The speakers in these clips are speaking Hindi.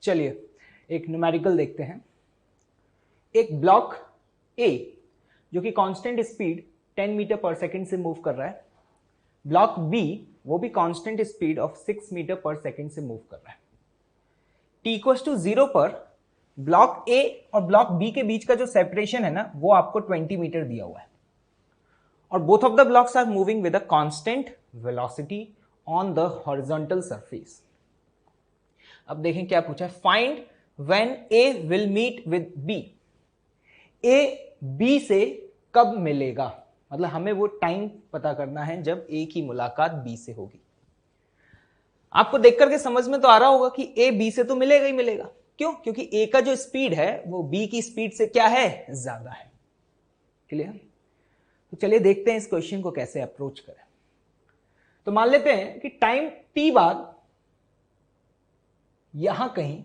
चलिए एक न्यूमेरिकल देखते हैं। एक ब्लॉक ए जो कि कांस्टेंट स्पीड 10 मीटर पर सेकंड से मूव कर रहा है, ब्लॉक बी वो भी कांस्टेंट स्पीड ऑफ 6 मीटर पर सेकंड से मूव कर रहा है। t इक्वल्स टू 0 पर ब्लॉक ए और ब्लॉक बी के बीच का जो सेपरेशन है ना वो आपको 20 मीटर दिया हुआ है और both of the blocks are moving with a constant velocity on the horizontal surface. अब देखें क्या पूछा है, find when A will meet with B. A B से कब मिलेगा, मतलब हमें वो टाइम पता करना है जब ए की मुलाकात बी से होगी। आपको देख करके समझ में तो आ रहा होगा कि ए बी से तो मिलेगा ही मिलेगा। क्यों? क्योंकि ए का जो स्पीड है वो बी की स्पीड से क्या है, ज्यादा है। क्लियर? तो चलिए देखते हैं इस क्वेश्चन को कैसे अप्रोच करें। तो मान लेते हैं कि टाइम टी बाद यहां कहीं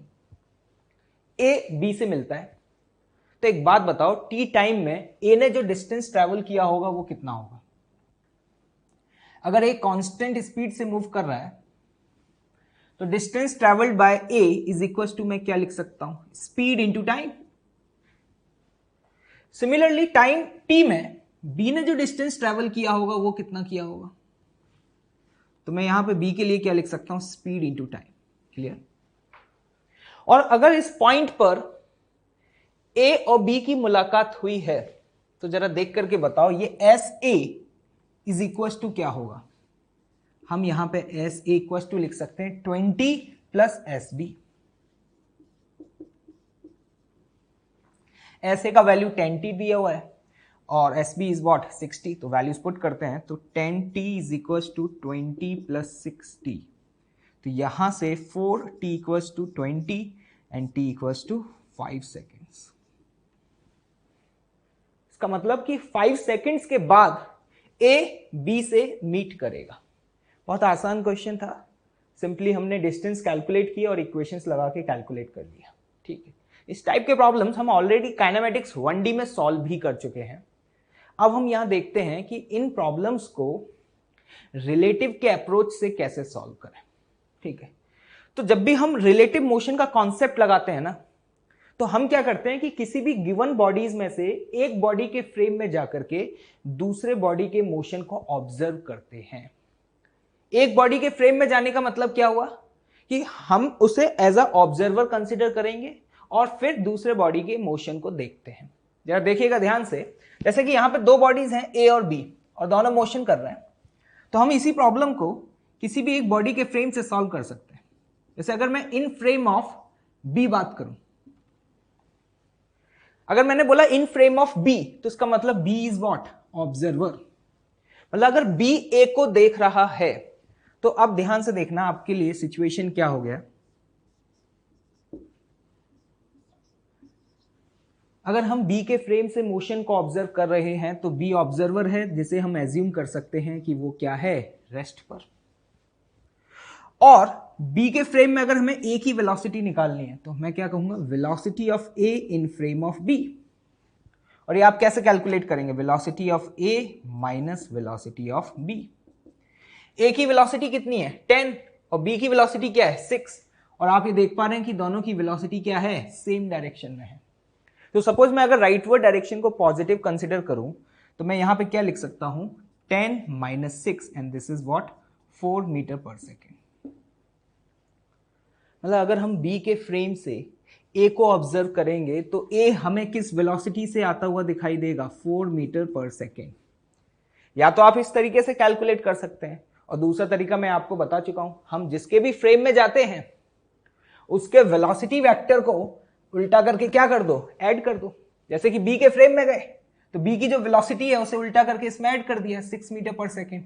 ए बी से मिलता है। तो एक बात बताओ, टी टाइम में ए ने जो डिस्टेंस ट्रेवल किया होगा वो कितना होगा? अगर ए कांस्टेंट स्पीड से मूव कर रहा है तो distance travelled by A is equal to, मैं क्या लिख सकता हूं, speed into time. Similarly time T में बी ने जो डिस्टेंस ट्रेवल किया होगा वो कितना किया होगा? तो मैं यहां पे बी के लिए क्या लिख सकता हूं, स्पीड इंटू टाइम। क्लियर? और अगर इस पॉइंट पर ए और बी की मुलाकात हुई है तो जरा देख करके बताओ ये S A is equal to क्या होगा? हम यहां पे एस ए इक्वल टू लिख सकते हैं 20 plus S B. S A का वैल्यू 10t दिया हुआ है और एस बी इज वॉट 60। तो वैल्यूज पुट करते हैं तो 10t is equal to 20 plus 60। तो यहां से 4t equal to 20 and t equal to 5 seconds. इसका मतलब कि 5 सेकेंड्स के बाद ए बी से मीट करेगा। बहुत आसान क्वेश्चन था, सिंपली हमने डिस्टेंस कैलकुलेट किया और इक्वेशंस लगा के कैलकुलेट कर लिया। ठीक है, इस टाइप के प्रॉब्लम्स हम ऑलरेडी काइनेमेटिक्स 1D में सॉल्व भी कर चुके हैं। अब हम यहां देखते हैं कि इन प्रॉब्लम्स को रिलेटिव के अप्रोच से कैसे सॉल्व करें। ठीक है, तो जब भी हम रिलेटिव मोशन का कॉन्सेप्ट लगाते हैं ना तो हम क्या करते हैं कि किसी भी गिवन बॉडीज में से एक बॉडी के फ्रेम में जाकर के दूसरे बॉडी के मोशन को ऑब्जर्व करते हैं। एक बॉडी के फ्रेम में जाने का मतलब क्या हुआ कि हम उसे एज अ ऑब्जर्वर कंसीडर करेंगे और फिर दूसरे बॉडी के मोशन को देखते हैं। जरा देखिएगा ध्यान से, जैसे कि यहां पे दो बॉडीज हैं ए और बी और दोनों मोशन कर रहे हैं, तो हम इसी प्रॉब्लम को किसी भी एक बॉडी के फ्रेम से सॉल्व कर सकते हैं। जैसे अगर मैं इन फ्रेम ऑफ बी बात करूं, अगर मैंने बोला इन फ्रेम ऑफ बी तो इसका मतलब बी इज व्हाट, ऑब्जर्वर। मतलब अगर बी ए को देख रहा है तो अब ध्यान से देखना आपके लिए सिचुएशन क्या हो गया। अगर हम बी के फ्रेम से मोशन को ऑब्जर्व कर रहे हैं तो बी ऑब्जर्वर है, जिसे हम एज्यूम कर सकते हैं कि वो क्या है, रेस्ट पर। और बी के फ्रेम में अगर हमें ए की वेलोसिटी निकालनी है तो मैं क्या कहूंगा, velocity of A in frame of B. और ये आप कैसे कैलकुलेट करेंगे, velocity of A minus velocity of B. A की वेलोसिटी कितनी है 10 और बी की वेलोसिटी क्या है 6, और आप ये देख पा रहे हैं कि दोनों की वेलोसिटी क्या है, सेम डायरेक्शन में है। तो सपोज मैं अगर राइटवर्ड डायरेक्शन को पॉजिटिव कंसीडर करूं तो मैं यहां पे क्या लिख सकता हूं, 10 minus 6 and this is what 4 metre per second. मतलब अगर हम बी के फ्रेम से ए को ऑब्जर्व करेंगे तो ए हमें किस वेलोसिटी से आता हुआ दिखाई देगा, 4 मीटर पर सेकेंड। या तो आप इस तरीके से कैलकुलेट कर सकते हैं, और दूसरा तरीका मैं आपको बता चुका हूं, हम जिसके भी फ्रेम में जाते हैं उसके वेलोसिटी वेक्टर को उल्टा करके क्या कर दो, ऐड कर दो। जैसे कि बी के फ्रेम में गए तो बी की जो वेलोसिटी है उसे उल्टा करके इसमें ऐड कर दिया, 6 मीटर पर सेकेंड।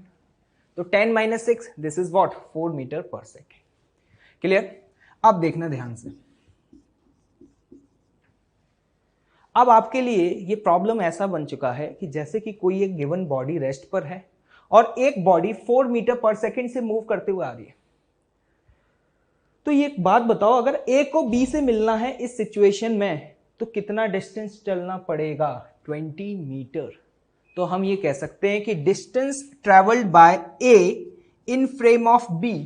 तो 10 minus 6 this is what 4 metre per second. Clear? अब देखना ध्यान से, अब आपके लिए ये प्रॉब्लम ऐसा बन चुका है कि जैसे कि कोई एक गिवन बॉडी रेस्ट पर है और एक बॉडी 4 मीटर पर सेकेंड से मूव करते हुए आ रही है। तो ये एक बात बताओ, अगर ए को बी से मिलना है इस सिचुएशन में तो कितना डिस्टेंस चलना पड़ेगा, 20 मीटर। तो हम ये कह सकते हैं कि distance travelled by A in frame of B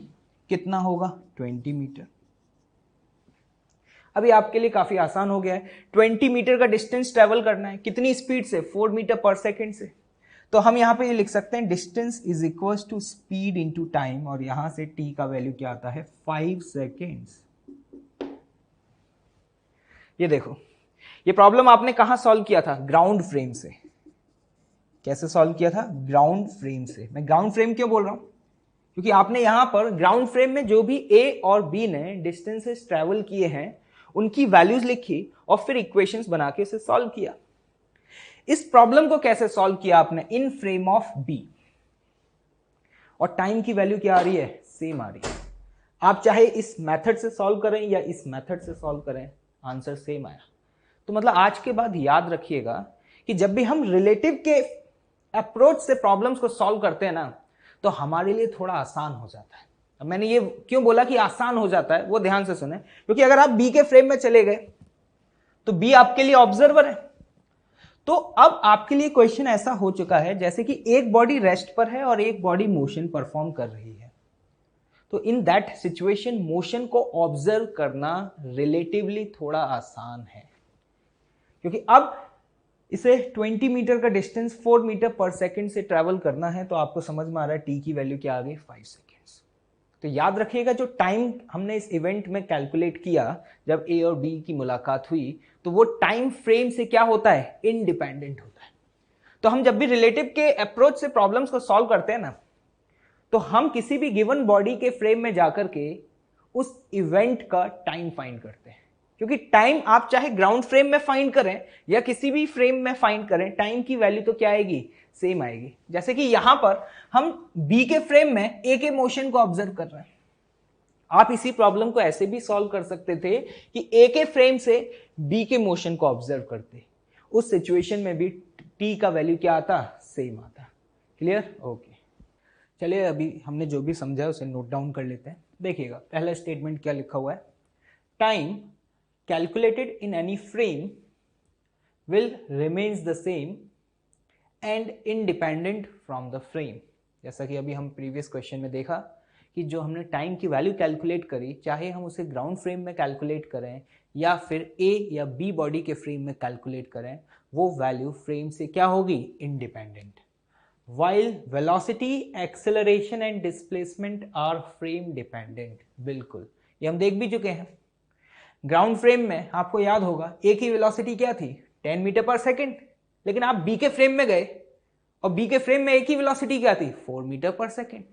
कितना होगा, 20 मीटर। अभी आपके लिए काफी आसान हो गया है। 20 मीटर का डिस्टेंस ट्रेवल करना है, कितनी स्पीड से? 4 मीटर पर सेकेंड से। तो हम यहां पे ये लिख सकते हैं distance is equal to speed into time, और यहां से टी का वैल्यू क्या आता है? 5 सेकेंड्स। ये देखो, ये प्रॉब्लम आपने कहां सॉल्व किया था? ग्राउंड फ्रेम से। कैसे सॉल्व किया था? ग्राउंड फ्रेम से। मैं ग्राउंड फ्रेम क्यों बोल रहा हूं? क्योंकि आपने यहां पर ग्राउंड फ्रेम में जो भी ए और बी ने डिस्टेंसेस ट्रेवल किए हैं उनकी वैल्यूज लिखी और फिर इक्वेशंस बना के इसे सॉल्व किया। इस प्रॉब्लम को कैसे सॉल्व किया आपने? इन फ्रेम ऑफ बी, और टाइम की वैल्यू क्या आ रही है? सेम आ रही है। आप चाहे इस मेथड से सॉल्व करें या इस मेथड से सॉल्व करें, आंसर सेम आया। तो मतलब आज के बाद याद रखिएगा कि जब भी हम रिलेटिव के अप्रोच से प्रॉब्लम्स को सॉल्व करते हैं ना, तो हमारे लिए थोड़ा आसान हो जाता है। अब मैंने ये क्यों बोला कि आसान हो जाता है, वो ध्यान से सुने, क्योंकि अगर आप बी के फ्रेम में चले गए तो बी आपके लिए ऑब्जर्वर है। तो अब आपके लिए क्वेश्चन ऐसा हो चुका है जैसे कि एक बॉडी रेस्ट पर है और एक बॉडी मोशन परफॉर्म कर रही है। तो इन दैट सिचुएशन मोशन को ऑब्जर्व करना रिलेटिवली थोड़ा आसान है, क्योंकि अब इसे 20 मीटर का डिस्टेंस 4 मीटर पर सेकंड से ट्रैवल करना है। तो आपको समझ में आ रहा है टी की वैल्यू क्या आ गई? 5 सेकेंड्स। तो याद रखिएगा जो टाइम हमने इस इवेंट में कैलकुलेट किया जब ए और बी की मुलाकात हुई, तो वो टाइम फ्रेम से क्या होता है? इंडिपेंडेंट होता है। तो हम जब भी रिलेटिव के अप्रोच से प्रॉब्लम्स को सॉल्व करते हैं ना, तो हम किसी भी गिवन बॉडी के फ्रेम में जाकर के उस इवेंट का टाइम फाइंड करते हैं, क्योंकि टाइम आप चाहे ग्राउंड फ्रेम में फाइंड करें या किसी भी फ्रेम में फाइंड करें, टाइम की वैल्यू तो क्या आएगी? सेम आएगी। जैसे कि यहां पर हम बी के फ्रेम में ए के मोशन को ऑब्जर्व कर रहे हैं। आप इसी प्रॉब्लम को ऐसे भी सॉल्व कर सकते थे कि ए के फ्रेम से बी के मोशन को ऑब्जर्व करते, उस सिचुएशन में भी टी का वैल्यू क्या आता? सेम आता। क्लियर? ओके। चलिए अभी हमने जो भी समझा उसे नोट डाउन कर लेते हैं। देखिएगा पहला स्टेटमेंट क्या लिखा हुआ है? Time calculated in any frame will remains the same and independent from the frame। जैसा कि अभी हम प्रीवियस क्वेश्चन में देखा कि जो हमने टाइम की वैल्यू कैलकुलेट करी, चाहे हम उसे ग्राउंड फ्रेम में कैलकुलेट करें या फिर ए या बी बॉडी के फ्रेम में कैलकुलेट करें, वो वैल्यू फ्रेम से क्या होगी? Independent. While velocity, acceleration and displacement are frame dependent। बिल्कुल, ये हम देख भी चुके हैं। ग्राउंड फ्रेम में आपको याद होगा ए की वेलोसिटी क्या थी? 10 मीटर पर सेकेंड। लेकिन आप बी के फ्रेम में गए और बी के फ्रेम में ए की वेलोसिटी क्या थी? 4 मीटर पर सेकेंड।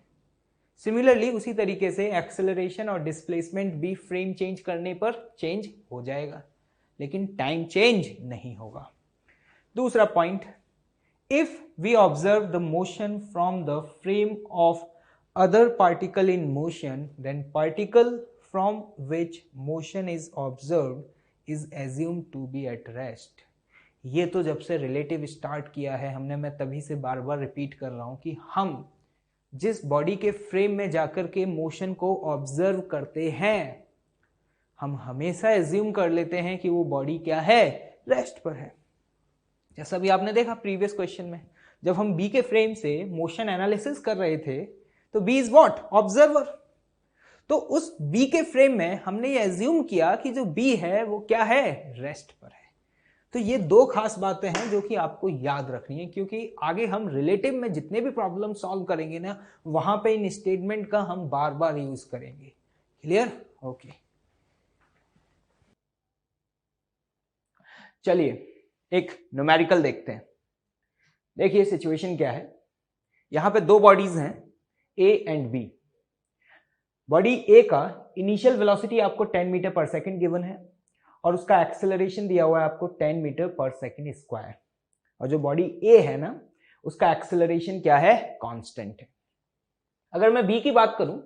सिमिलरली उसी तरीके से एक्सेलरेशन और डिस्प्लेसमेंट भी फ्रेम चेंज करने पर चेंज हो जाएगा, लेकिन टाइम चेंज नहीं होगा। दूसरा point, if we observe the motion from the frame of other particle in motion, then particle from which motion is observed is assumed to be at rest। ये तो जब से रिलेटिव स्टार्ट किया है हमने, मैं तभी से बार बार रिपीट कर रहा हूं कि हम जिस बॉडी के फ्रेम में जाकर के मोशन को ऑब्जर्व करते हैं, हम हमेशा एज्यूम कर लेते हैं कि वो बॉडी क्या है? रेस्ट पर है। जैसा भी आपने देखा प्रीवियस क्वेश्चन में, जब हम बी के फ्रेम से मोशन एनालिसिस कर रहे थे तो बी इज व्हाट? ऑब्जर्वर। तो उस बी के फ्रेम में हमने ये एज्यूम किया कि जो बी है वो क्या है? रेस्ट पर है। तो ये दो खास बातें हैं जो कि आपको याद रखनी है, क्योंकि आगे हम रिलेटिव में जितने भी प्रॉब्लम सॉल्व करेंगे ना, वहां पे इन स्टेटमेंट का हम बार बार यूज करेंगे। क्लियर? ओके। चलिए एक न्यूमेरिकल देखते हैं। देखिए सिचुएशन क्या है। यहां पे दो बॉडीज हैं ए एंड बी। बॉडी ए का इनिशियल वेलोसिटी आपको 10 मीटर पर सेकंड गिवन है और उसका एक्सेलरेशन दिया हुआ है आपको 10 मीटर पर सेकंड स्क्वायर, और जो बॉडी ए है ना, उसका एक्सेलरेशन क्या है? कांस्टेंट है। अगर मैं बी की बात करूं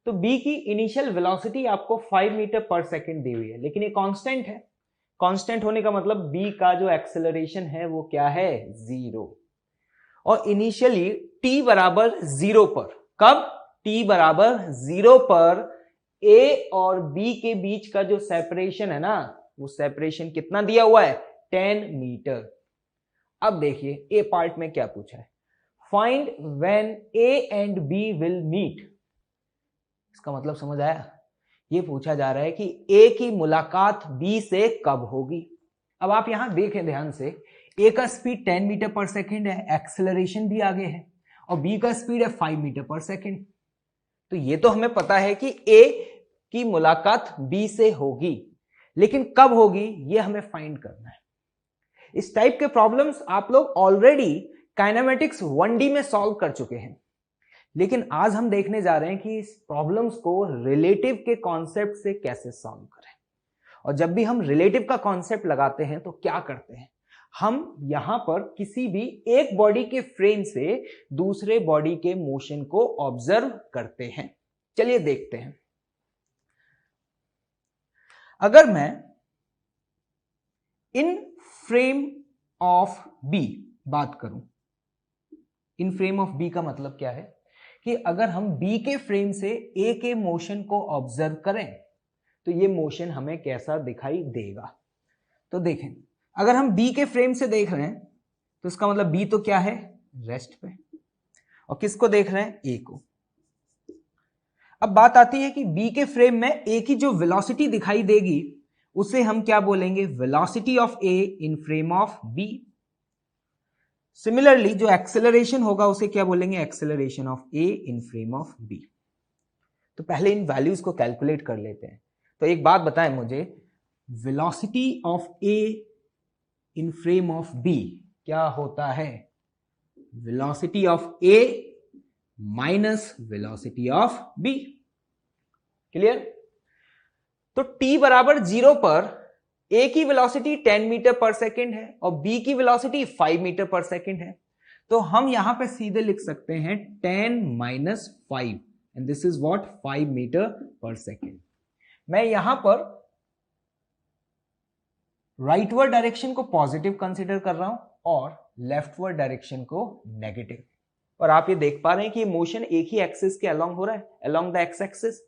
तो बी की इनिशियल वेलोसिटी आपको 5 मीटर पर सेकंड दी हुई है, लेकिन ये कांस्टेंट है। कांस्टेंट होने का मतलब बी का जो एक्सेलरेशन है वो क्या है? 0। और इनिशियली t बराबर 0 पर, कब? t बराबर 0 पर a और b के बीच का जो सेपरेशन है ना, वो सेपरेशन कितना दिया हुआ है? 10 मीटर। अब देखिए ए पार्ट में क्या पूछा है? Find when a and b will meet. इसका मतलब समझ आया ये पूछा जा रहा है कि ए की मुलाकात बी से कब होगी। अब आप यहां देखें ध्यान से, ए का स्पीड 10 मीटर पर सेकेंड है, एक्सेलरेशन भी आगे है, और बी का स्पीड है 5 मीटर पर सेकेंड। तो ये तो हमें पता है कि ए की मुलाकात बी से होगी, लेकिन कब होगी ये हमें फाइंड करना है। इस टाइप के प्रॉब्लम्स आप लोग ऑलरेडी काइनेमेटिक्स 1D में सॉल्व कर चुके हैं, लेकिन आज हम देखने जा रहे हैं कि इस प्रॉब्लम्स को रिलेटिव के कॉन्सेप्ट से कैसे सॉल्व करें। और जब भी हम रिलेटिव का कॉन्सेप्ट लगाते हैं तो क्या करते हैं, हम यहां पर किसी भी एक बॉडी के फ्रेम से दूसरे बॉडी के मोशन को ऑब्जर्व करते हैं। चलिए देखते हैं। अगर मैं इन फ्रेम ऑफ बी बात करूं, इन फ्रेम ऑफ बी का मतलब क्या है कि अगर हम बी के फ्रेम से ए के मोशन को ऑब्जर्व करें तो ये मोशन हमें कैसा दिखाई देगा। तो देखें, अगर हम बी के फ्रेम से देख रहे हैं तो इसका मतलब बी तो क्या है, रेस्ट पे, और किसको देख रहे हैं, ए को। अब बात आती है कि बी के फ्रेम में ए की जो वेलोसिटी दिखाई देगी उसे हम क्या बोलेंगे, velocity of A in frame of B. Similarly जो एक्सेलरेशन होगा उसे क्या बोलेंगे, acceleration of A in frame of B. तो पहले इन वैल्यूज को कैलकुलेट कर लेते हैं। तो एक बात बताएं मुझे, velocity of A in frame of B क्या होता है, velocity of A minus velocity of B. Clear. तो t बराबर 0 पर a की वेलोसिटी 10 मीटर पर सेकेंड है और b की वेलोसिटी 5 मीटर पर सेकेंड है। तो हम यहां पे सीधे लिख सकते हैं 10 minus 5 and this is what, 5 metre per second. मैं यहां पर राइटवर्ड डायरेक्शन को पॉजिटिव कंसीडर कर रहा हूं और लेफ्टवर्ड डायरेक्शन को नेगेटिव। और आप ये देख पा रहे हैं कि मोशन एक ही एक्सिस के अलोंग हो रहा है, अलोंग द एक्स एक्सिस।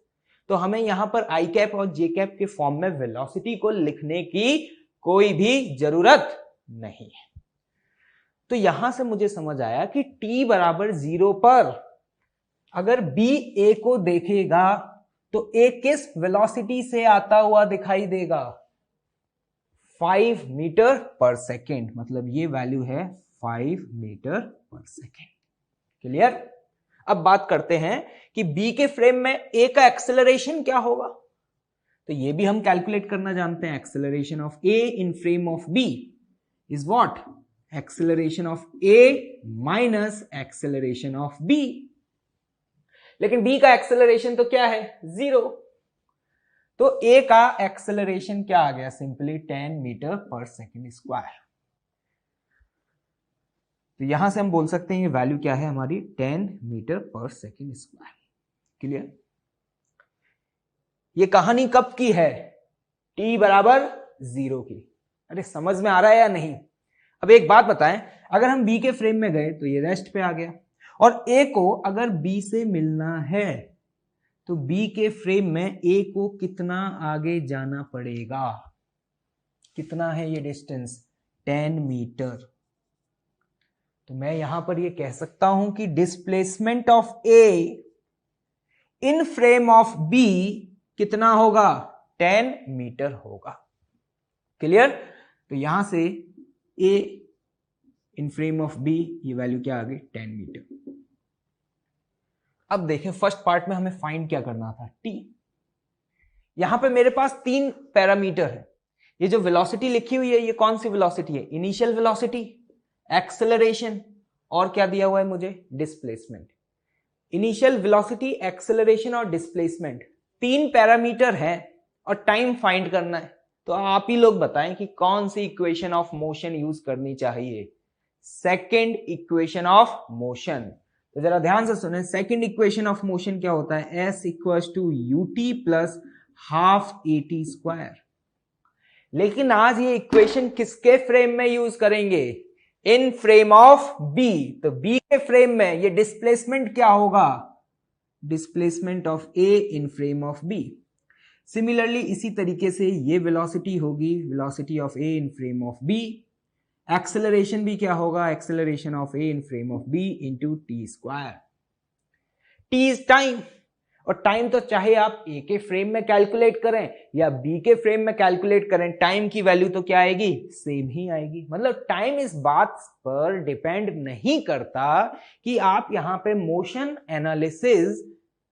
तो हमें यहां पर आई कैप और जे कैप के फॉर्म में वेलोसिटी को लिखने की कोई भी जरूरत नहीं है। तो यहां से मुझे समझ आया कि t बराबर 0 पर अगर b a को देखेगा तो a किस वेलोसिटी से आता हुआ दिखाई देगा, 5 मीटर पर सेकेंड। मतलब ये वैल्यू है 5 मीटर पर सेकेंड। क्लियर। अब बात करते हैं कि B के फ्रेम में A का एक्सेलरेशन क्या होगा। तो ये भी हम कैलकुलेट करना जानते हैं। Acceleration of A in frame of B is what, acceleration of A minus acceleration of B। लेकिन B का एक्सेलरेशन तो क्या है, 0। तो A का एक्सेलरेशन क्या आ गया, simply 10 metre per second square. तो यहां से हम बोल सकते हैं ये वैल्यू क्या है हमारी, 10 metre per second square. Clear. ये कहानी कब की है, t बराबर 0 की। अरे समझ में आ रहा है या नहीं। अब एक बात बताएं, अगर हम b के फ्रेम में गए तो ये रेस्ट पे आ गया, और a को अगर b से मिलना है तो b के फ्रेम में a को कितना आगे जाना पड़ेगा, कितना है ये डिस्टेंस, 10 मीटर। तो मैं यहां पर ये कह सकता हूं कि displacement of A in frame of B कितना होगा, 10 मीटर होगा। क्लियर। तो यहां से A in frame of B ये वैल्यू क्या आ गई, 10 मीटर। अब देखें फर्स्ट पार्ट में हमें फाइंड क्या करना था, टी। यहां पे मेरे पास 3 पैरामीटर है। ये जो वेलोसिटी लिखी हुई है ये कौन सी वेलोसिटी है, इनिशियल वेलोसिटी, एक्सेलरेशन, और क्या दिया हुआ है मुझे, डिस्प्लेसमेंट। इनिशियल वेलोसिटी, एक्सेलरेशन और डिस्प्लेसमेंट 3 पैरामीटर हैं और टाइम फाइंड करना है। तो आप ही लोग बताएं कि कौन सी इक्वेशन ऑफ मोशन यूज करनी चाहिए, सेकंड इक्वेशन ऑफ मोशन। तो जरा ध्यान से सुने, सेकंड इक्वेशन ऑफ मोशन क्या होता है, s equals to ut plus half at square. लेकिन आज ये इक्वेशन किसके फ्रेम में यूज करेंगे, इन फ्रेम ऑफ B। तो B के फ्रेम में ये डिस्प्लेसमेंट क्या होगा, displacement of A in frame of B। Similarly इसी तरीके से ये वेलोसिटी होगी, velocity of A in frame of B। Acceleration भी क्या होगा, acceleration of A in frame of B into T square. T is time. और टाइम तो चाहे आप ए के फ्रेम में कैलकुलेट करें या बी के फ्रेम में कैलकुलेट करें, टाइम की वैल्यू तो क्या आएगी, सेम ही आएगी। मतलब टाइम इस बात पर डिपेंड नहीं करता कि आप यहां पे मोशन एनालिसिस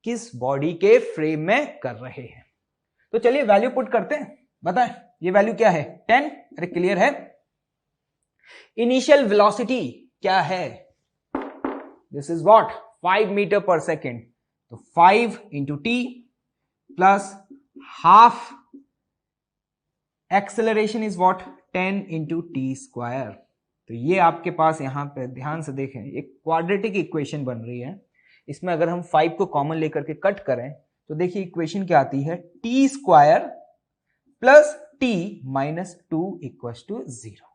किस बॉडी के फ्रेम में कर रहे हैं। तो चलिए वैल्यू पुट करते हैं, बताएं ये वैल्यू क्या है, 10। अरे क्लियर है। इनिशियल वेलोसिटी क्या है, this is what, 5 metre per second. तो 5 into T plus half acceleration is what, 10 into T square. तो ये आपके पास यहां पे ध्यान से देखें एक क्वाड्रेटिक इक्वेशन बन रही है। इसमें अगर हम 5 को कॉमन लेकर के कट करें तो देखिए इक्वेशन क्या आती है, T square plus T minus 2 equal to 0।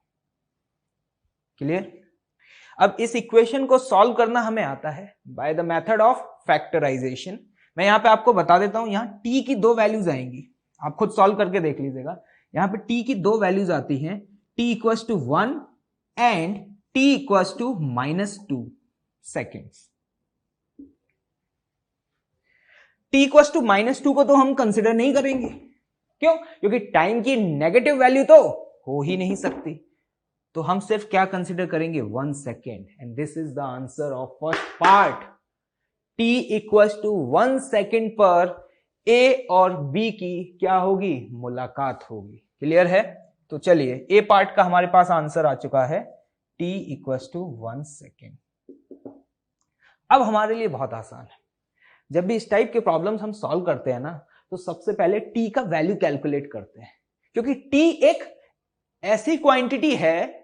Clear. अब इस इक्वेशन को सॉल्व करना हमें आता है by the method of factorisation. मैं यहां पे आपको बता देता हूं, यहां टी की दो वैल्यूज आएंगी, आप खुद सॉल्व करके देख लीजिएगा। यहां पे टी की दो वैल्यूज आती हैं, T equals to 1 and T equals to -2 seconds. T equals to -2 को तो हम कंसिडर नहीं करेंगे, क्यों, क्योंकि टाइम की नेगेटिव वैल्यू तो हो ही नहीं सकती। तो हम सिर्फ क्या कंसिडर करेंगे, 1 second, and this is the answer of first part. t equals to 1 second पर a और b की क्या होगी, मुलाकात होगी। क्लियर है। तो चलिए ए पार्ट का हमारे पास आंसर आ चुका है, t इक्वल्स टू 1 सेकेंड। अब हमारे लिए बहुत आसान है, जब भी इस टाइप के प्रॉब्लम्स हम सॉल्व करते हैं ना, तो सबसे पहले t का वैल्यू कैलकुलेट करते हैं, क्योंकि t एक ऐसी क्वांटिटी है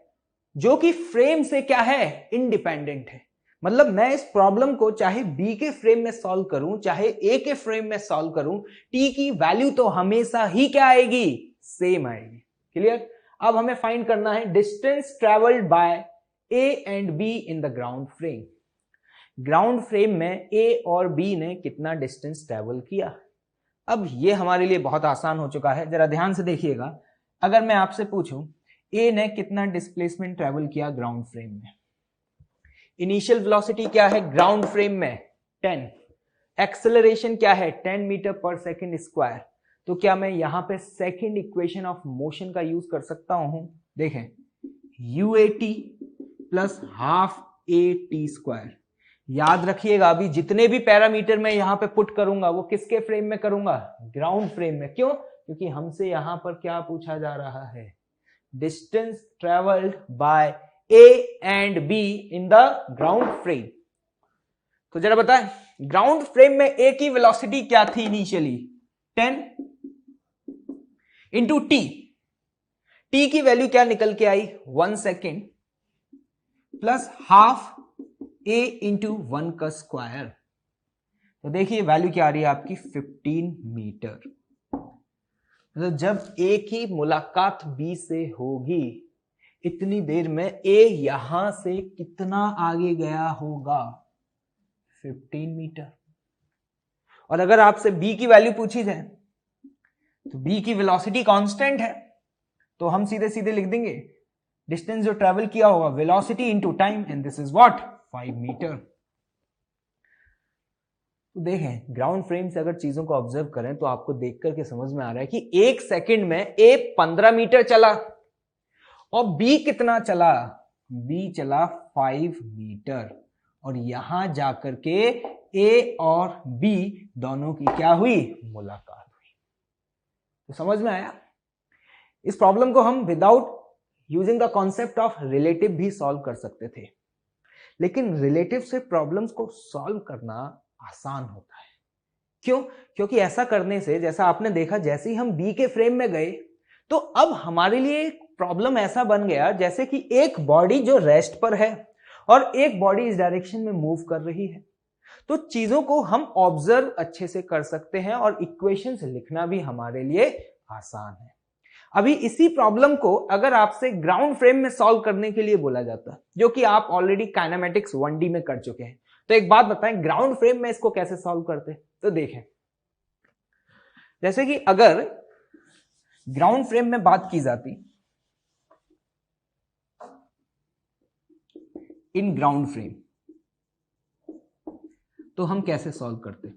जो कि फ्रेम से क्या है, इंडिपेंडेंट है। मतलब मैं इस प्रॉब्लम को चाहे बी के फ्रेम में सॉल्व करूं चाहे ए के फ्रेम में सॉल्व करूं, टी की वैल्यू तो हमेशा ही क्या आएगी, सेम आएगी। क्लियर। अब हमें फाइंड करना है distance travelled by A and be in the ground frame. Ground frame में ए और बी ने कितना डिस्टेंस ट्रेवल किया। अब ये हमारे लिए बहुत आसान हो चुका है, जरा ध्यान से देखिएगा। अगर मैं आपसे पूछूं ए ने कितना डिस्प्लेसमेंट ट्रेवल किया ग्राउंड फ्रेम में, इनिशियल वेलोसिटी क्या है ग्राउंड फ्रेम में 10, एक्सेलरेशन क्या है 10 मीटर पर सेकेंड स्क्वायर। तो क्या मैं यहां पे सेकेंड इक्वेशन ऑफ मोशन का यूज कर सकता हूं, देखें UAT plus half AT square. याद रखिएगा अभी जितने भी पैरामीटर मैं यहां पे पुट करूंगा वो किसके फ्रेम में करूंगा, ग्राउंड फ्रेम में। क्यों, क्योंकि हमसे यहां पर क्या पूछा जा रहा है, distance travelled bye A and B in the ground frame. तो जरा बताएं ग्राउंड फ्रेम में A की वेलोसिटी क्या थी इनिशियली, 10 इंटू T। T की वैल्यू क्या निकल के आई, 1 second plus half A into 1 का स्क्वायर। तो देखिए वैल्यू क्या आ रही है आपकी 15 मीटर। मतलब जब A की मुलाकात B से होगी इतनी देर में A यहां से कितना आगे गया होगा, 15 मीटर। और अगर आपसे B की वैल्यू पूछी जाए तो B की वेलोसिटी कांस्टेंट है, तो हम सीधे सीधे लिख देंगे डिस्टेंस जो ट्रेवल किया होगा velocity into time, and this is what 5 metre. तो देखें ग्राउंड फ्रेम से अगर चीजों को ऑब्जर्व करें तो आपको देख करके समझ में आ रहा है कि एक सेकंड में A 15 मीटर चला और B कितना चला, B चला 5 मीटर। और यहां जाकर के A और B दोनों की क्या हुई, मुलाकात हुई। तो समझ में आया। इस प्रॉब्लम को हम without using the concept of relative भी सॉल्व कर सकते थे, लेकिन रिलेटिव से प्रॉब्लम्स को सॉल्व करना आसान होता है। क्यों, क्योंकि ऐसा करने से जैसा आपने देखा जैसे ही हम B के फ्रेम में गए तो अब हमारे लिए प्रॉब्लम ऐसा बन गया जैसे कि एक बॉडी जो रेस्ट पर है और एक बॉडी इस डायरेक्शन में मूव कर रही है। तो चीजों को हम ऑब्जर्व अच्छे से कर सकते हैं और इक्वेशंस लिखना भी हमारे लिए आसान है। अभी इसी प्रॉब्लम को अगर आपसे ग्राउंड फ्रेम में सॉल्व करने के लिए बोला जाता, जो कि आप ऑलरेडी काइनेमेटिक्स 1D में कर चुके हैं, तो एक बात बताएं ग्राउंड फ्रेम में इसको कैसे सॉल्व करते। तो देखें जैसे कि अगर ग्राउंड फ्रेम में बात की जाती, इन ग्राउंड फ्रेम, तो हम कैसे सॉल्व करते।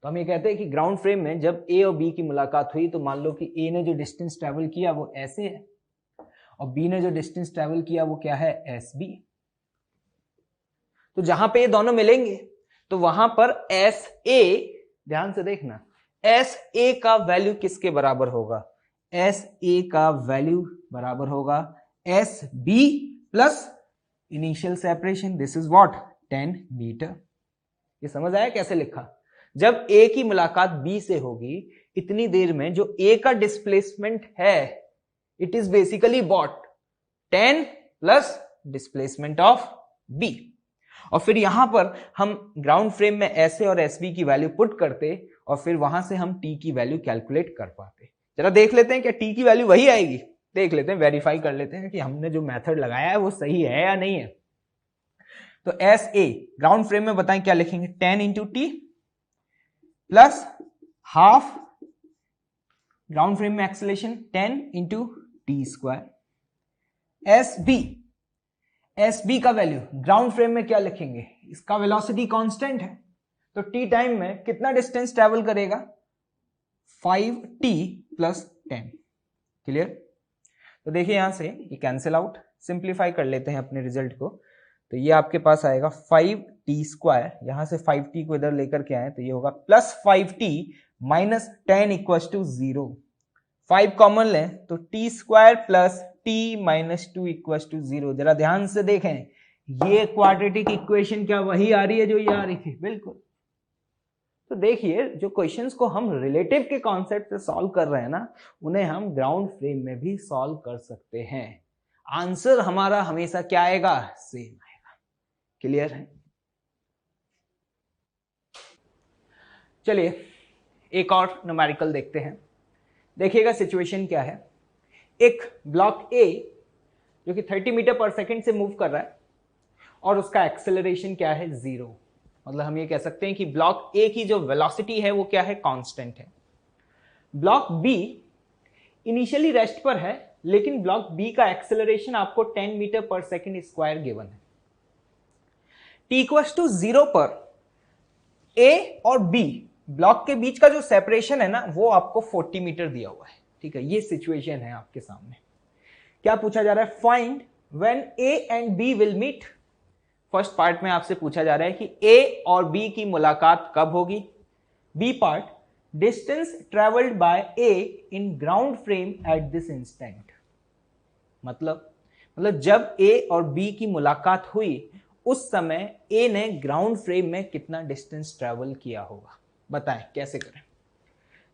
तो हम ये कहते हैं कि ग्राउंड फ्रेम में जब ए और बी की मुलाकात हुई तो मान लो कि ए ने जो डिस्टेंस ट्रेवल किया वो ऐसे है और बी ने जो डिस्टेंस ट्रेवल किया वो क्या है, एस बी। तो जहां पे ये दोनों मिलेंगे तो वहां पर एस ए, ध्यान से देखना, एस ए का वैल्यू किसके बराबर होगा, एस ए का वैल्यू बराबर होगा S B plus initial separation, this is what 10 metre. ये समझ आया कैसे लिखा? जब ए की मुलाकात बी से होगी इतनी देर में जो ए का डिस्प्लेसमेंट है इट इज बेसिकली व्हाट 10 प्लस डिस्प्लेसमेंट ऑफ बी। और फिर यहां पर हम ग्राउंड फ्रेम में ऐसे और एस बी की वैल्यू पुट करते और फिर वहां से हम टी की वैल्यू कैलकुलेट कर पाते। जरा देख लेते हैं क्या टी की वैल्यू वही आएगी, देख लेते हैं, वेरीफाई कर लेते हैं कि हमने जो मेथड लगाया है वो सही है या नहीं है। तो एस ए ग्राउंड फ्रेम में बताएं क्या लिखेंगे, 10 into T plus half ground frame में acceleration 10 into T square. S B का वैल्यू ग्राउंड फ्रेम में क्या लिखेंगे, इसका वेलोसिटी कांस्टेंट है तो टी टाइम में कितना डिस्टेंस ट्रेवल करेगा, 5t प्लस 10। क्लियर? तो देखिए यहां से ये कैंसिल आउट, सिंप्लीफाई कर लेते हैं अपने रिजल्ट को। तो ये आपके पास आएगा 5t स्क्वायर, यहां से 5t को इधर लेकर के आए तो ये होगा plus 5t minus 10 equal to 0। 5 common लें तो t square plus t minus 2 equal to 0। जरा ध्यान से देखें, ये क्वाड्रेटिक इक्वेशन क्या वही आ रही है जो ये आ रही थी? बिल्कुल। तो देखिए जो क्वेश्चंस को हम रिलेटिव के कॉन्सेप्ट से सॉल्व कर रहे हैं ना, उन्हें हम ग्राउंड फ्रेम में भी सॉल्व कर सकते हैं। आंसर हमारा हमेशा क्या आएगा, सेम आएगा। क्लियर है? चलिए एक और न्यूमेरिकल देखते हैं। देखिएगा सिचुएशन क्या है। एक ब्लॉक ए जो कि 30 मीटर पर सेकंड से मूव कर रहा है और उसका एक्सेलरेशन क्या है, 0। मतलब हम ये कह सकते हैं कि ब्लॉक ए की जो वेलोसिटी है वो क्या है, कांस्टेंट है। ब्लॉक बी इनिशियली रेस्ट पर है लेकिन ब्लॉक बी का एक्सेलरेशन आपको 10 मीटर पर सेकंड स्क्वायर गिवन है। टी इक्वल्स टू 0 पर ए और बी ब्लॉक के बीच का जो सेपरेशन है ना वो आपको 40 मीटर दिया हुआ है। ठीक है, ये सिचुएशन है आपके सामने। क्या पूछा जा रहा है, find when A and B will meet. First part में आपसे पूछा जा रहा है कि ए और बी की मुलाकात कब होगी। B part, distance travelled by A in ground frame at this instant. मतलब जब ए और बी की मुलाकात हुई उस समय ए ने ग्राउंड फ्रेम में कितना डिस्टेंस ट्रेवल किया होगा, बताएं कैसे करें।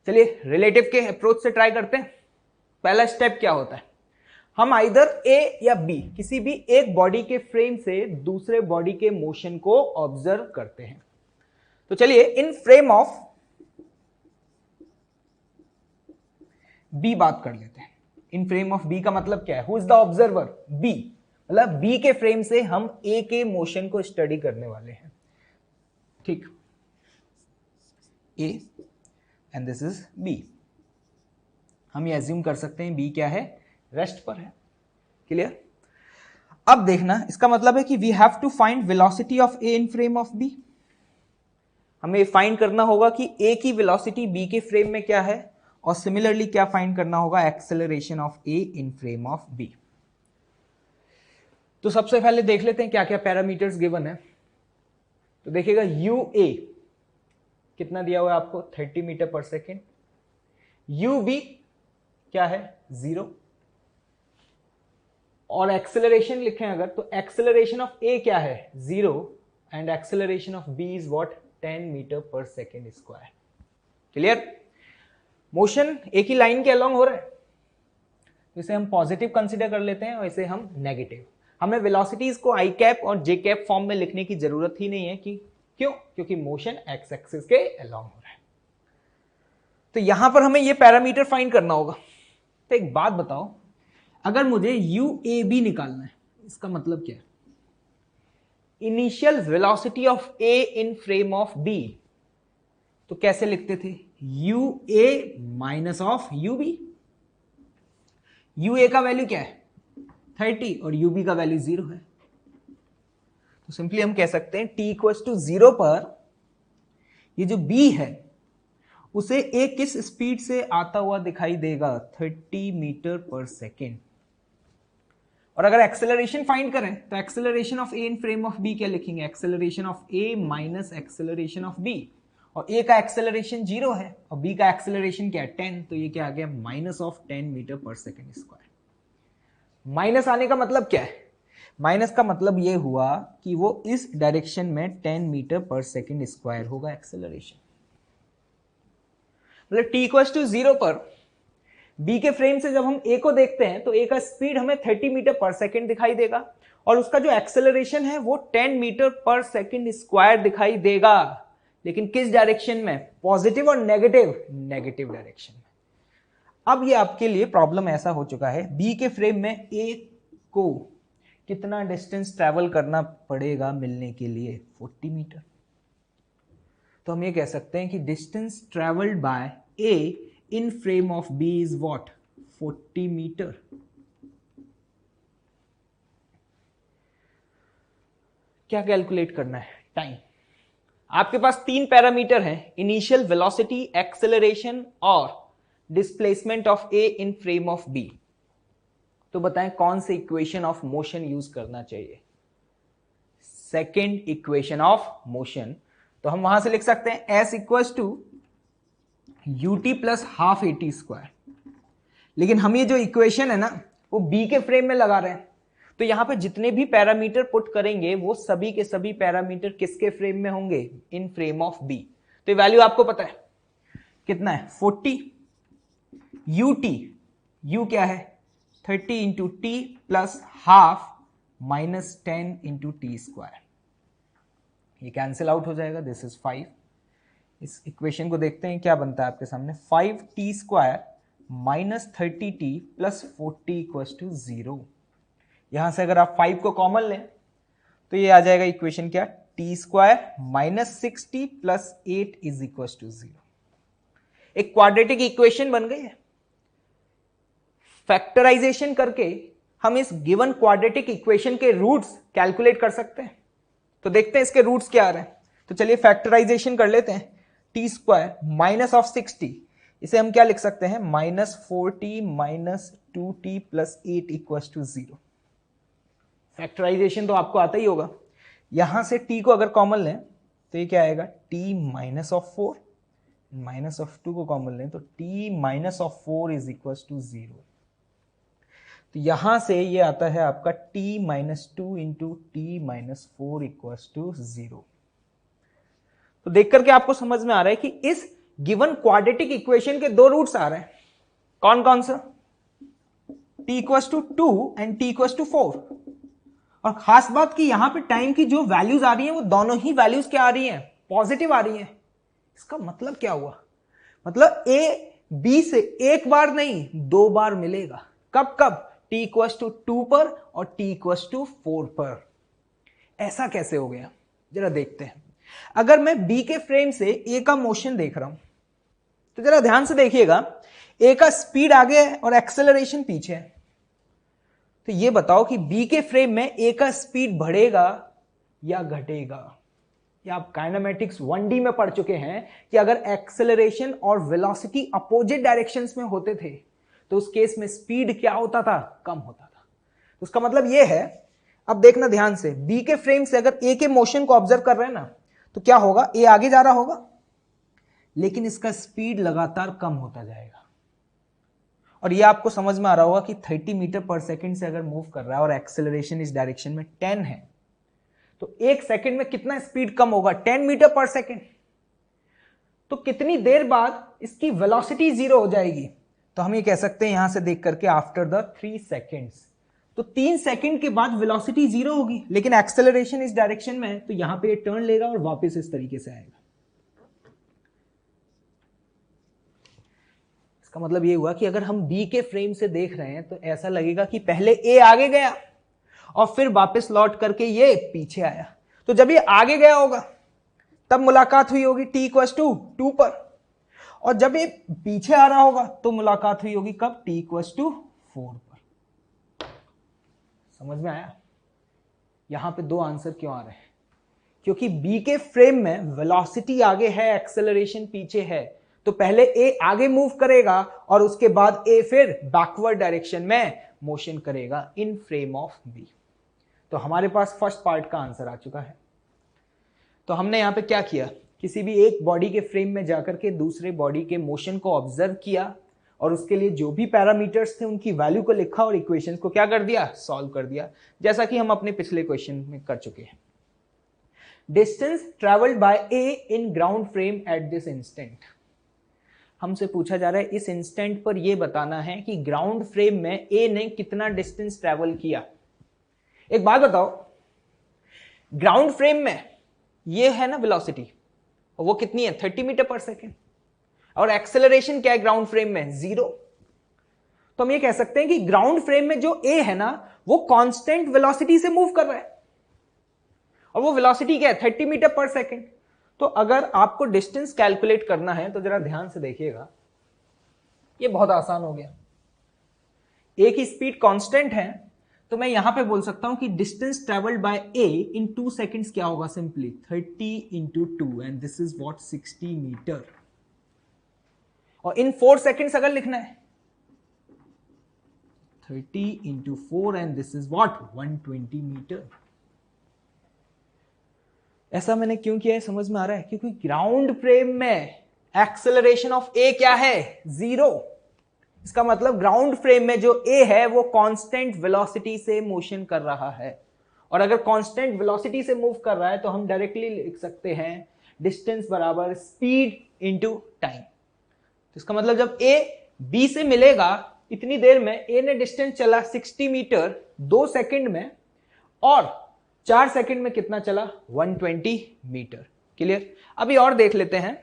चलिए रिलेटिव के अप्रोच से ट्राई करते हैं। पहला स्टेप क्या होता है, हम आइदर ए या बी किसी भी एक बॉडी के फ्रेम से दूसरे बॉडी के मोशन को ऑब्जर्व करते हैं। तो चलिए इन फ्रेम ऑफ बी बात कर लेते हैं। इन फ्रेम ऑफ बी का मतलब क्या है, who is the observer, B. मतलब बी के फ्रेम से हम ए के मोशन को स्टडी करने वाले हैं। ठीक, A and this is B. हम ये एज्यूम कर सकते हैं बी क्या है, रेस्ट पर है। क्लियर? अब देखना, इसका मतलब है कि we have to find velocity of A in frame of B. हमें फाइंड करना होगा कि ए की वेलोसिटी बी के फ्रेम में क्या है और सिमिलरली क्या फाइंड करना होगा, acceleration of A in frame of B. तो सबसे पहले देख लेते हैं क्या क्या पैरामीटर्स गिवन है। तो देखिएगा यू ए कितना दिया हुआ है आपको, 30 metre per second. You B क्या है, 0। और एक्सेलरेशन लिखें अगर तो एक्सेलरेशन ऑफ ए क्या है, 0 and acceleration of B is what, 10 metre per second square. Clear? Motion एक ही लाइन के अलोंग हो रहा है तो इसे हम पॉजिटिव कंसीडर कर लेते हैं और इसे हम नेगेटिव। हमें वेलोसिटीज को आई कैप और जे कैप फॉर्म में लिखने की जरूरत ही नहीं है कि क्यों, क्योंकि मोशन एक्स एक्सिस के अलोंग हो रहा है। तो यहां पर हमें यह पैरामीटर फाइंड करना होगा। तो एक बात बताओ, अगर मुझे यू ए बी निकालना है, इसका मतलब क्या है, initial velocity of A in frame of B, तो कैसे लिखते थे, U A minus of U B. U A का वैल्यू क्या है, 30 और यू बी का वैल्यू 0 है। तो सिंपली हम कह सकते हैं t इक्वल्स टू 0 पर ये जो b है उसे ए किस स्पीड से आता हुआ दिखाई देगा? 30 मीटर पर सेकेंड। और अगर एक्सेलरेशन फाइंड करें तो acceleration of A in frame of B क्या लिखेंगे? Acceleration of A minus acceleration of B, और ए का एक्सेलरेशन 0 है और बी का एक्सेलरेशन क्या है? 10, तो ये क्या आ गया? Minus of 10 metre per second square. Minus आने का मतलब क्या है? माइनस का मतलब ये हुआ कि वो इस डायरेक्शन में 10 मीटर पर सेकेंड स्क्वायर होगा एक्सेलरेशन। मतलब t इक्वल टू 0 पर b के फ्रेम से जब हम a को देखते हैं तो a का स्पीड हमें 30 मीटर पर सेकेंड दिखाई देगा और उसका जो एक्सेलरेशन है वो 10 मीटर पर सेकेंड स्क्वायर दिखाई देगा। लेकिन किस डायरेक्शन में? पॉजिटिव और नेगेटिव? नेगेटिव डायरेक्शन में। अब ये आपके लिए प्रॉब्लम ऐसा हो चुका है, b के फ्रेम में a को कितना डिस्टेंस ट्रैवल करना पड़ेगा मिलने के लिए? 40 मीटर। तो हम ये कह सकते हैं कि distance travelled by a in frame of b is what? 40 metre. क्या कैलकुलेट करना है? टाइम। आपके पास 3 पैरामीटर हैं, इनिशियल वेलोसिटी, एक्सेलरेशन और displacement of a in frame of b। तो बताएं कौन से इक्वेशन ऑफ मोशन यूज करना चाहिए? Second equation of motion. तो हम वहां से लिख सकते हैं s equal to ut plus half at square. लेकिन हम ये जो इक्वेशन है ना वो b के फ्रेम में लगा रहे हैं, तो यहां पे जितने भी पैरामीटर पुट करेंगे वो सभी के सभी पैरामीटर किसके फ्रेम में होंगे? इन फ्रेम ऑफ b। तो ये वैल्यू आपको पता है कितना है? 40 ut, u क्या है? 30 into T plus half minus 10 into T square. ये कैंसिल आउट हो जाएगा, दिस इज 5। इस इक्वेशन को देखते हैं क्या बनता है आपके सामने। 5t square minus 30t plus 40 equal to 0। यहां से अगर आप 5 को कॉमन लें तो ये आ जाएगा इक्वेशन क्या? t square minus 6t plus 8 is equal to 0। एक क्वाड्रेटिक इक्वेशन बन गई है। फैक्टराइजेशन करके हम इस गिवन क्वाड्रेटिक इक्वेशन के रूट्स कैलकुलेट कर सकते हैं। तो देखते हैं इसके रूट्स क्या आ रहे हैं। तो चलिए फैक्टराइजेशन कर लेते हैं। टी स्क्वायर माइनस ऑफ 60, इसे हम क्या लिख सकते हैं? Minus 4t minus 2t plus 8 equal to 0। Factorisation तो आपको आता ही होगा। यहां से t को अगर कॉमन लें तो ये क्या आएगा? t minus of 4, minus of 2 को कॉमन लें तो t minus of 4 is equal to 0। तो यहां से ये आता है आपका t minus 2 into T minus 4 equal to 0। तो देख करके आपको समझ में आ रहा है कि इस गिवन क्वाड्रेटिक इक्वेशन के 2 रूट्स आ रहे हैं। कौन कौन सा? t equal to 2 and t equal to 4। और खास बात कि यहां पे टाइम की जो वैल्यूज आ रही हैं वो दोनों ही वैल्यूज क्या आ रही हैं? पॉजिटिव आ रही हैं। इसका मतलब क्या हुआ? मतलब a b से एक बार नहीं 2 बार मिलेगा। कब कब? t इक्वल टू 2 पर और t इक्वल टू 4 पर। ऐसा कैसे हो गया? जरा देखते हैं। अगर मैं b के फ्रेम से a का मोशन देख रहा हूं तो जरा ध्यान से देखिएगा, a का स्पीड आगे है और एक्सेलरेशन पीछे है। तो ये बताओ कि b के फ्रेम में a का स्पीड बढ़ेगा या घटेगा? या आप काइनेमेटिक्स 1D में पढ़ चुके हैं कि अगर एक्सेलरेशन और वेलोसिटी अपोजिट डायरेक्शंस में होते थे तो उस केस में स्पीड क्या होता था? कम होता था। तो उसका मतलब यह है, अब देखना ध्यान से, b के फ्रेम से अगर a के मोशन को ऑब्जर्व कर रहे हैं ना तो क्या होगा? a आगे जा रहा होगा लेकिन इसका स्पीड लगातार कम होता जाएगा। और ये आपको समझ में आ रहा होगा कि 30 मीटर पर सेकंड से अगर मूव कर रहा है और एक्सेलरेशन इस डायरेक्शन में 10 है तो 1 सेकंड में कितना स्पीड कम होगा? 10 मीटर पर सेकंड। तो कितनी देर बाद इसकी वेलोसिटी 0 हो जाएगी? तो हम ये कह सकते हैं यहां से देख करके आफ्टर द 3 सेकेंड्स। तो 3 सेकंड के बाद वेलोसिटी 0 होगी लेकिन एक्सेलरेशन इस डायरेक्शन में है तो यहां पे टर्न लेगा और वापस इस तरीके से आएगा। इसका मतलब ये हुआ कि अगर हम b के फ्रेम से देख रहे हैं तो ऐसा लगेगा कि पहले a आगे गया और फिर वापस लौट करके ये पीछे आया। तो जब ये आगे गया होगा तब मुलाकात हुई होगी t इक्वल टू 2 पर, और जब ये पीछे आ रहा होगा तो मुलाकात हुई होगी कब? t इक्वल टू 4 पर। समझ में आया? यहां पे 2 आंसर क्यों आ रहे हैं? क्योंकि b के फ्रेम में वेलोसिटी आगे है, एक्सेलरेशन पीछे है, तो पहले ए आगे मूव करेगा और उसके बाद ए फिर बैकवर्ड डायरेक्शन में मोशन करेगा इन फ्रेम ऑफ बी। तो हमारे पास फर्स्ट पार्ट का आंसर आ चुका है। तो हमने यहां पे क्या किया, किसी भी एक बॉडी के फ्रेम में जाकर के दूसरे बॉडी के मोशन को ऑब्जर्व किया और उसके लिए जो भी पैरामीटर्स थे उनकी वैल्यू को लिखा और इक्वेशंस को क्या कर दिया, सॉल्व कर दिया, जैसा कि हम अपने पिछले क्वेश्चन में कर चुके हैं। Distance travelled by A in ground frame at this instant. हमसे पूछा जा रहा है इस इंस्टेंट पर यह बताना है कि ग्राउंड फ्रेम में ए ने कितना डिस्टेंस ट्रेवल किया। एक बात बताओ, ग्राउंड फ्रेम में ये है ना वेलोसिटी, और वो कितनी है 30 मीटर पर सेकेंड, और एक्सेलरेशन क्या है ग्राउंड फ्रेम में 0। तो हम ये कह सकते हैं कि ग्राउंड फ्रेम में जो ए है ना वो कांस्टेंट वेलोसिटी से मूव कर रहा है, और वो वेलोसिटी क्या है 30 मीटर पर सेकेंड। तो अगर आपको डिस्टेंस कैलकुलेट करना है तो जरा ध्यान से देखिएगा, ये बहुत आसान हो गया। ए की स्पीड कांस्टेंट है तो मैं यहां पे बोल सकता हूं कि distance travelled by A in 2 seconds क्या होगा, simply 30 into 2 and this is what 60 metre. और इन 4 सेकेंड्स अगर लिखना है 30 into 4 and this is what 120 metre. ऐसा मैंने क्यों किया है समझ में आ रहा है, क्योंकि ग्राउंड फ्रेम में एक्सेलरेशन ऑफ ए क्या है 0। इसका मतलब ग्राउंड फ्रेम में जो ए है वो कांस्टेंट वेलोसिटी से मोशन कर रहा है, और अगर कांस्टेंट वेलोसिटी से मूव कर रहा है तो हम डायरेक्टली लिख सकते हैं डिस्टेंस बराबर स्पीड इंटू टाइम। तो इसका मतलब जब ए बी से मिलेगा इतनी देर में ए ने डिस्टेंस चला 60 मीटर 2 सेकंड में, और 4 सेकंड में कितना चला 120 मीटर। क्लियर। अभी और देख लेते हैं,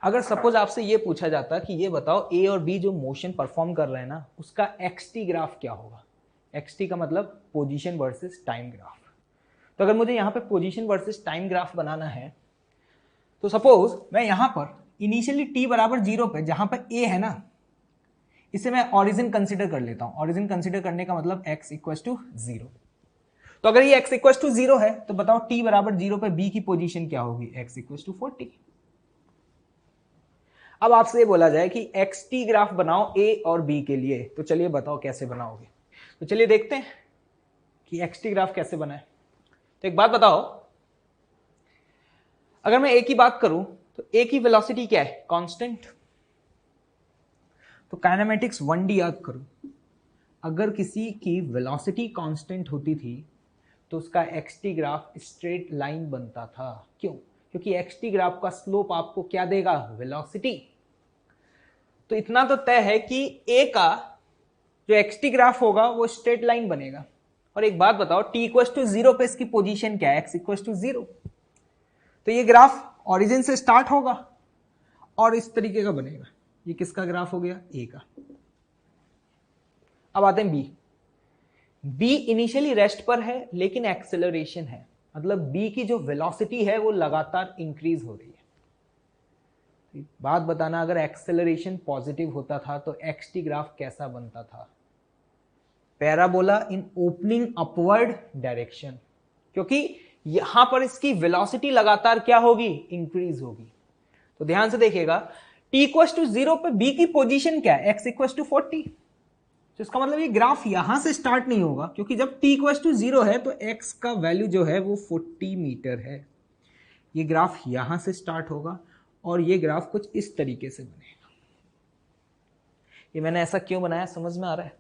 अगर सपोज आपसे ये पूछा जाता कि ये बताओ ए और बी जो मोशन परफॉर्म कर रहे हैं ना उसका एक्सटी ग्राफ क्या होगा। एक्सटी का मतलब पोजीशन वर्सेस टाइम ग्राफ। तो अगर मुझे यहां पे पोजीशन वर्सेस टाइम ग्राफ बनाना है तो सपोज मैं यहां पर इनिशियली टी बराबर 0 पे, जहां पर ए है ना, इसे मैं ऑरिजिन कंसिडर कर लेता हूं। ऑरिजिन कंसिडर करने का मतलब x इक्वल टू 0। तो अगर ये x इक्वल टू 0 है तो बताओ t बराबर 0 पे b की पोजीशन क्या होगी, x इक्वल टू 40। अब आपसे ये बोला जाए कि xt ग्राफ बनाओ a और b के लिए, तो चलिए बताओ कैसे बनाओगे। तो चलिए देखते हैं कि xt ग्राफ कैसे बनाए। तो एक बात बताओ, अगर मैं a की बात करूं तो a की वेलोसिटी क्या है, कांस्टेंट। तो काइनेमेटिक्स 1D याद करो, अगर किसी की वेलोसिटी कांस्टेंट होती थी तो उसका xt ग्राफ स्ट्रेट लाइन बनता था। क्यों? क्योंकि xt ग्राफ का स्लोप आपको क्या देगा, वेलोसिटी। तो इतना तो तय है कि a का जो xt ग्राफ होगा वो स्ट्रेट लाइन बनेगा। और एक बात बताओ, t इक्वल टू 0 पे इसकी पोजीशन क्या है, x इक्वल टू 0। तो ये ग्राफ ओरिजिन से स्टार्ट होगा और इस तरीके का बनेगा। ये किसका ग्राफ हो गया, a का। अब आते हैं b। b इनिशियली रेस्ट पर है लेकिन एक्सेलरेशन है, मतलब b की जो वेलोसिटी है वो लगातार इंक्रीज हो रही है। बात बताना, अगर एक्सेलरेशन पॉजिटिव होता था तो xt ग्राफ कैसा बनता था, पैराबोला इन ओपनिंग अपवर्ड डायरेक्शन, क्योंकि यहां पर इसकी वेलोसिटी लगातार क्या होगी, इंक्रीज होगी। तो ध्यान से देखिएगा, t इक्वल टू 0 पे b की पोजीशन क्या है, x इक्वल टू 40। तो इसका मतलब ये ग्राफ यहां से स्टार्ट नहीं होगा, क्योंकि जब t इक्वल टू 0 है तो x का वैल्यू जो है वो 40 मीटर है। ये ग्राफ यहां से स्टार्ट होगा और ये ग्राफ कुछ इस तरीके से बनेगा। ये मैंने ऐसा क्यों बनाया समझ में आ रहा है,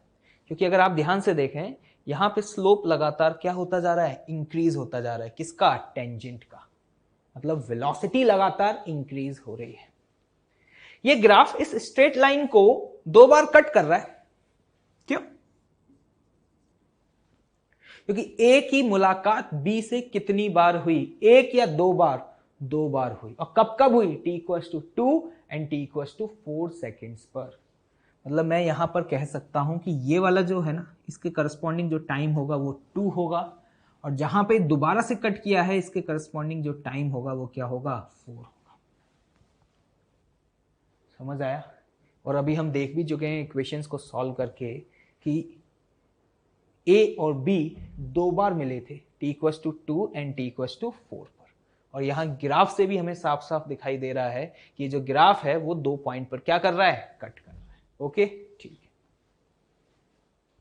क्योंकि अगर आप ध्यान से देखें यहां पे स्लोप लगातार क्या होता जा रहा है, इंक्रीज होता जा रहा है। किसका, टेंजेंट का, मतलब वेलोसिटी लगातार इंक्रीज हो रही है। ये ग्राफ इस स्ट्रेट लाइन को 2 बार कट कर रहा है। क्यों? क्योंकि a की मुलाकात b से कितनी बार हुई, 1 या 2 बार, 2 बार हुई। और कब कब हुई, t equal to 2 and t equal to 4 seconds पर। मतलब मैं यहां पर कह सकता हूं कि ये वाला जो है ना, इसके करस्पॉन्डिंग जो टाइम होगा वो 2 होगा, और जहां पे दोबारा से कट किया है इसके करस्पॉन्डिंग जो टाइम होगा वो क्या होगा, 4 होगा। समझ आया? और अभी हम देख भी चुके हैं इक्वेशंस को सॉल्व करके कि a और b 2 बार मिले थे, t equal to 2 and t equal to 4 पर, और यहाँ ग्राफ से भी हमें साफ साफ दिखाई दे रहा है कि जो ग्राफ है वो 2 पॉइंट पर क्या कर रहा है, कट कर रहा है। ओके, ठीक।